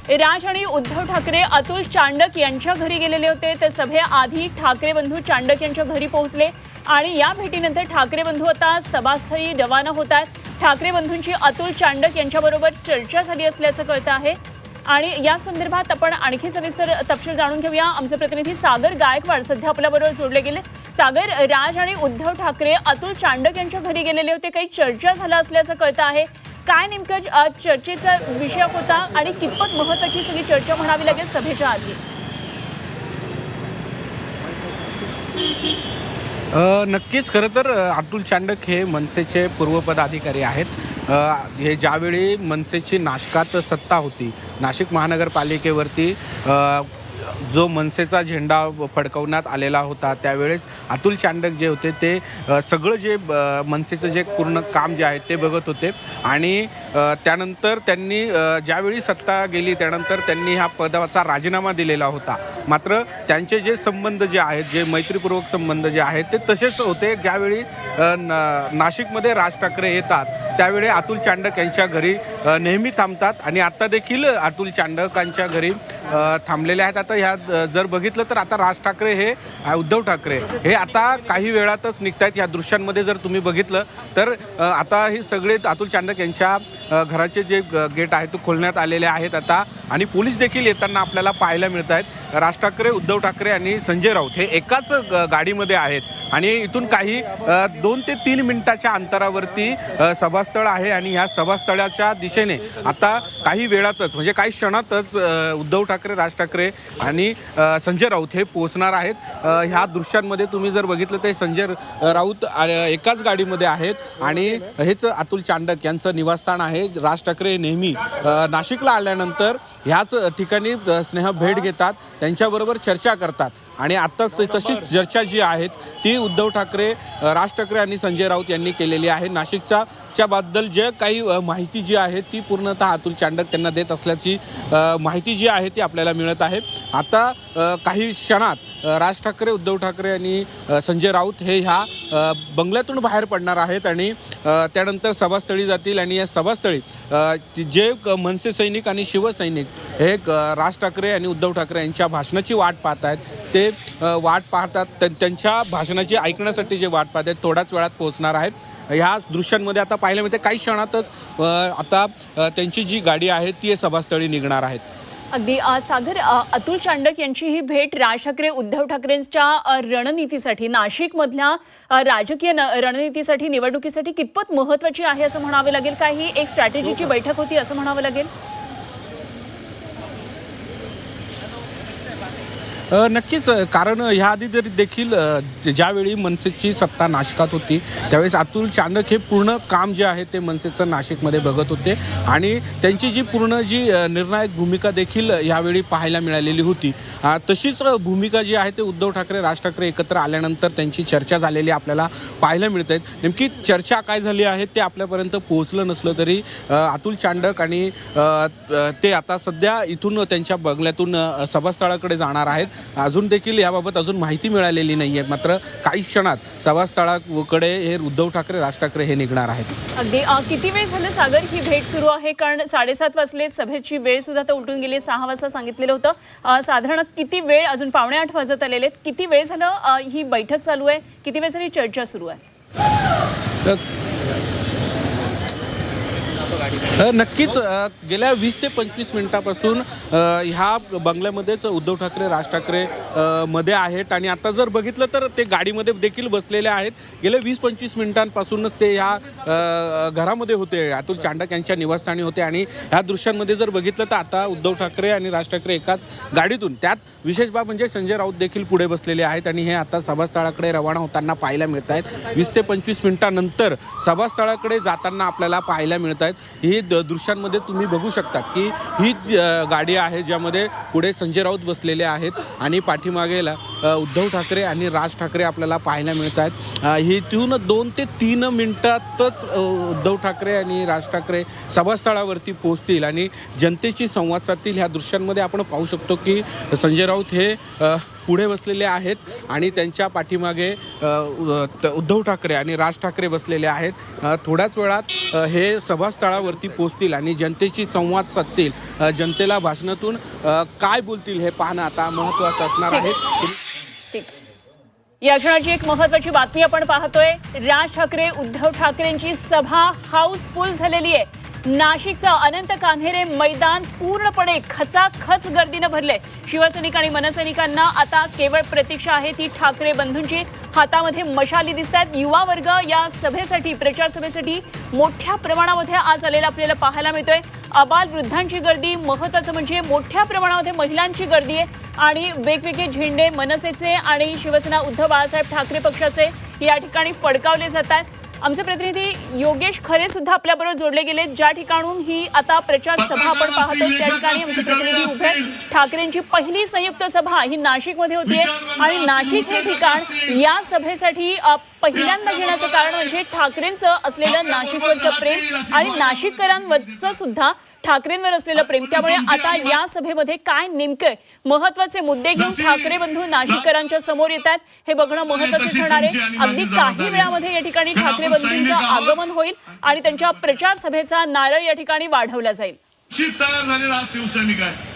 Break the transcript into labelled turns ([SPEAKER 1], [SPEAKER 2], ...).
[SPEAKER 1] राज आणि उद्धव ठाकरे अतुल चांडक यांच्या घरी गेलेले होते। तर सभेआधी ठाकरे बंधू चांडक यांच्या घरी पोहोचले आणि या भेटीनंतर ठाकरे बंधू आता सभास्थळी रवाना होत आहेत। ठाकरे बंधूंची अतुल चांडक यांच्याबरोबर चर्चा झाली असल्याचं कळतं आहे आणि या संदर्भात आपण आणखी सविस्तर तपशील जाणून घेऊया। आमचे प्रतिनिधी सागर गायकवाड सध्या आपल्याबरोबर जोडले गेले। सागर, राज आणि उद्धव ठाकरे अतुल चांडक यांच्या घरी गेलेले होते, काही चर्चा झाला असल्याचं कळतं आहे। काय नेमकं चर्चेचा विषय होता आणि कितपत महत्त्वाची सगळी चर्चा म्हणावी लागेल सभेच्या आधी?
[SPEAKER 2] नक्कीच खरं तर अतुल चांडक हे मनसेचे पूर्व पदाधिकारी आहेत। हे ज्यावेळी मनसेची नाशकात सत्ता होती, नाशिक महानगरपालिकेवरती जो मनसेचा झेंडा फडकवण्यात आलेला होता, त्यावेळेस अतुल चांडक जे होते ते सगळं जे मनसेचं जे पूर्ण काम जे आहे ते बघत होते आणि त्यानंतर त्यांनी ज्यावेळी सत्ता गेली त्यानंतर त्यांनी ह्या पदाचा राजीनामा दिलेला होता। मात्र त्यांचे जे संबंध जे आहेत, जे मैत्रीपूर्वक संबंध जे आहेत ते तसेच होते। ज्यावेळी नाशिकमध्ये राज ठाकरे येतात त्यावेळी अतुल चांडक यांच्या घरी नेहमी थांबतात आणि आता देखील अतुल चांडकांच्या घरी थांबलेले आहेत। आता ह्या जर बघितलं तर आता राज ठाकरे हे उद्धव ठाकरे हे आता काही वेळातच निघत आहेत। या दृश्यांमध्ये जर तुम्ही बघितलं तर आता हे सगळे अतुल चांडक यांच्या घराचे जे गेट आहे ते खोलण्यात आलेले आहेत आता आणि पोलीस देखील येताना आपल्याला पाहायला मिळत आहेत। राज ठाकरे, उद्धव ठाकरे आणि संजय राऊत हे एकाच गाडीमध्ये आहेत आणि इथून काही 2 ते 3 मिनिटाच्या अंतरावरती सभास्थळ आहे आणि ह्या सभास्थळाच्या दिशेने आता काही वेळातच म्हणजे काही क्षणातच उद्धव ठाकरे, राज ठाकरे आणि संजय राऊत हे पोहोचणार आहेत। ह्या दृश्यांमध्ये तुम्ही जर बघितलं तर संजय राऊत एकाच गाडीमध्ये आहेत आणि हेच अतुल चांडक यांचं निवासस्थान आहे। राज ठाकरे नेहमी नाशिकला आल्यानंतर ह्याच ठिकाणी स्नेह भेट घेतात, त्यांच्याबरोबर चर्चा करतात आणि आत्ताच तशीच चर्चा जी आहेत ती उद्धव ठाकरे, राज ठाकरे आणि संजय राऊत यांनी केलेली आहे। नाशिकच्या बद्दल जे काही माहिती जी आहे ती पूर्णतः अतुल चांडक त्यांना देत असल्याची माहिती जी आहे ती आपल्याला मिळत आहे। आता काही क्षणात राज ठाकरे, उद्धव ठाकरे आणि संजय राऊत हे ह्या बंगल्यातून बाहेर पडणार आहेत आणि त्यानंतर सभास्थळी जातील आणि या सभास्थळी जे मनसे सैनिक आणि शिवसैनिक हे राज ठाकरे आणि उद्धव ठाकरे यांच्या भाषणाची वाट पाहत आहेत, ते वाट पाहतात त्यांच्या भाषणाची ऐकण्यासाठी जे वाट पाहत आहेत थोड्याच वेळात पोहोचणार आहेत। ह्या दृश्यांमध्ये आता पाहायला मिळते काही क्षणातच आता त्यांची जी गाडी आहे ती सभास्थळी निघणार आहेत।
[SPEAKER 1] अगदी सागर, अतुल चांडक यांची ही भेट राज ठाकरे, उद्धव ठाकरेंच्या रणनीतीसाठी, नाशिकमधल्या राजकीय रणनीतीसाठी, निवडणुकीसाठी कितपत महत्त्वाची आहे असं म्हणावे लागेल? का ही एक स्ट्रॅटेजीची बैठक होती असं म्हणावं लागेल?
[SPEAKER 2] नक्कीच, कारण ह्याआधी देखील ज्यावेळी मनसेची सत्ता नाशिकात होती त्यावेळेस अतुल चांडक हे पूर्ण काम जे आहे ते मनसेचं नाशिकमध्ये बघत होते आणि त्यांची जी पूर्ण जी निर्णायक भूमिका देखील यावेळी पाहायला मिळालेली होती। तशीच भूमिका जी आहे ते उद्धव ठाकरे, राज ठाकरे एकत्र आल्यानंतर त्यांची चर्चा झालेली आपल्याला पाहायला मिळत आहेत। नेमकी चर्चा काय झाली आहे ते आपल्यापर्यंत पोहोचलं नसलं तरी अतुल चांडक आणि ते आता सध्या इथून त्यांच्या बंगल्यातून सभास्थळाकडे जाणार आहेत। अजून देखील याबाबत अजून माहिती मिळालेली नाही आहे, मात्र काही क्षणात सभास्थळाकडे हे उद्धव ठाकरे, राज ठाकरे हे निघणार आहेत।
[SPEAKER 1] अगदी किती वेळ झालं सागर ही भेट सुरू आहे? कारण 7:30 वाजले, सभेची वेळ सुद्धा तर उलटून गेली, 6 वाजता सांगितलेलं होतं। साधारण किती वेळ, अजून 7:45 वाजत आलेले, किती वेळ झालं ही बैठक चालू आहे, किती वेळ झाली चर्चा सुरू आहे?
[SPEAKER 2] नक्कीच गेल्या 20 ते 25 मिनिटापासून ह्या बंगल्यामध्येच उद्धव ठाकरे, राज ठाकरे मध्ये आहेत आणि आता जर बघितलं तर ते गाडीमध्ये देखील बसलेले आहेत। गेल्या 20-25 मिनिटांपासूनच ते ह्या घरामध्ये होते, अतुल चांडक यांच्या निवासस्थानी होते आणि ह्या दृश्यांमध्ये जर बघितलं तर आता उद्धव ठाकरे आणि राज ठाकरे एकाच गाडीतून, त्यात विशेष बाब म्हणजे संजय राऊत देखील पुढे बसलेले आहेत आणि हे आता सभास्थळाकडे रवाना होताना पाहायला मिळत आहेत। 20 ते 25 मिनिटांनंतर सभास्थळाकडे जाताना आपल्याला पाहायला मिळत आहेत। ही दृश्यांमध्ये तुम्ही बघू शकता की ही गाडी आहे ज्यामध्ये पुढे संजय राऊत बसलेले आहेत आणि पाठीमागेला उद्धव ठाकरे आणि राज ठाकरे आपल्याला पाहायला मिळत आहेत। इथून 2 ते 3 मिनिटातच उद्धव ठाकरे आणि राज ठाकरे सभास्थळावरती पोहोचतील आणि जनतेशी संवाद साधतील। ह्या दृश्यांमध्ये आपण पाहू शकतो की संजय राऊत हे पुढे बसलेले आहेत आणि त्यांच्या पाठीमागे उद्धव ठाकरे आणि राज ठाकरे बसलेले आहेत. थोड्याच वेळात हे सभास्थळावरती पोहोचतील आणि जनतेशी संवाद साधतील. जनतेला भाषणातून काय बोलतील हे पाहणं आता महत्त्वाचं असणार आहे.
[SPEAKER 1] ठीक. या क्षणाची एक महत्त्वाची बातमी आपण पाहतोय. राज ठाकरे उद्धव ठाकरेंची सभा हाऊसफुल झालेली आहे. नाशिकचं अनंत कान्हेरे मैदान पूर्णपणे खचाखच गर्दीनं भरले. शिवसैनिक आणि मनसैनिकांना आता केवळ प्रतीक्षा आहे ती ठाकरे बंधूंची. हातामध्ये मशाली दिसतात. युवा वर्ग या सभेसाठी, प्रचार सभेसाठी मोठ्या प्रमाणामध्ये आज आलेला आपल्याला पाहायला मिळतोय. अबाल वृद्धांची गर्दी, महत्त्वाचं म्हणजे मोठ्या प्रमाणामध्ये महिलांची गर्दी आहे आणि वेगवेगळे झेंडे मनसेचे आणि शिवसेना उद्धव बाळासाहेब ठाकरे पक्षाचे या ठिकाणी फडकावले जातात. आमचे प्रतिनिधी योगेश खरे सुद्धा आपल्याबरोबर जोडले गेले. ज्या ठिकाणून ही आता प्रचार सभा आपण पाहतो त्या ठिकाणी आमचे प्रतिनिधी उभे. ठाकरेंची पहिली संयुक्त सभा ही नाशिकमध्ये होतीये आणि नाशिक हे ठिकाण या सभेसाठी पहिल्यांदा घेण्याचं कारण म्हणजे ठाकरेंचं असलेलं नाशिकवरचं प्रेम आणि नाशिककरांवरचं सुद्धा ठाकरेंवर असलेलं प्रेम. त्यामुळे आता या सभेमध्ये काय नेमके महत्त्वाचे मुद्दे घेऊन ठाकरे बंधू नाशिककरांच्या समोर येतात हे बघणं महत्त्वाचं ठरणार आहे. अगदी काही वेळामध्ये या ठिकाणी ठाकरे बंधूंचं आगमन होईल आणि त्यांच्या प्रचार सभेचा नारळ या ठिकाणी वाढवला जाईल.
[SPEAKER 3] तयार झालेला शिवसैनिक आहे.